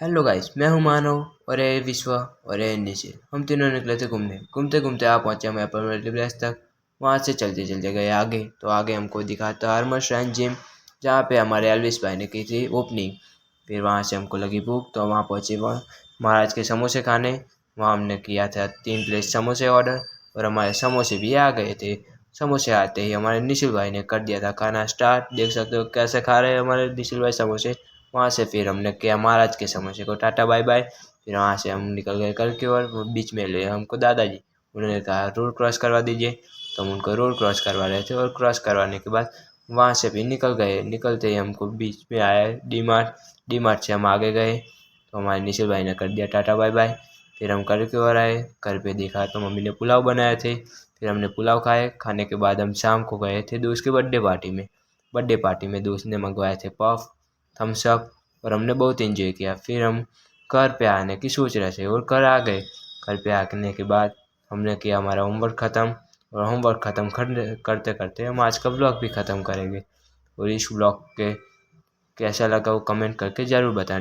Hello guys, मैं हूं मानव और ये विश्व और ये निशे। हम तीनों निकले थे घूमने। घूमते घूमते आ पहुंचे हम एप्पल मल्टीप्लेक्स तक। वहां से चलते चलते गए आगे, तो आगे हमको दिखा था हरमन श्राइन जिम, जहाँ पे हमारे एल्विस भाई ने की थी ओपनिंग। फिर वहां से हमको लगी भूख, तो वहां पहुंचे वहाँ महाराज के समोसे खाने। वहाँ हमने किया था 3 प्लेट समोसे ऑर्डर, और हमारे समोसे भी आ गए थे। समोसे आते ही हमारे निशिल भाई ने कर दिया था खाना स्टार्ट। देख सकते हो कैसे खा रहे हैं हमारे निशिल भाई समोसे। वहाँ से फिर हमने किया महाराज के समोसे को टाटा बाय बाय। फिर वहाँ से हम निकल गए कल की ओर। वो बीच में ले हमको दादाजी, उन्होंने कहा रोड क्रॉस करवा दीजिए, तो हम उनको रोड क्रॉस करवा रहे थे। और क्रॉस करवाने के बाद वहाँ से भी निकल गए। निकलते ही हमको बीच में आया डी मार्ट। डी मार्ट से हम आगे गए, तो हमारे निशिल भाई ने कर दिया टाटा बाय बाय। फिर हम घर की ओर आए। घर पे देखा तो मम्मी ने पुलाव बनाए थे। फिर हमने पुलाव खाए। खाने के बाद हम शाम को गए थे दोस्त की बर्थडे पार्टी में। बर्थडे पार्टी में दोस्त ने मंगवाए थे पफ, थम्स अप, और हमने बहुत एंजॉय किया। फिर हम घर पे आने की सोच रहे थे और घर आ गए। घर पे आने के बाद हमने किया हमारा होमवर्क ख़त्म, और होमवर्क ख़त्म करते करते हम आज का ब्लॉग भी ख़त्म करेंगे। और इस ब्लॉग के कैसा लगा वो कमेंट करके ज़रूर बताएं।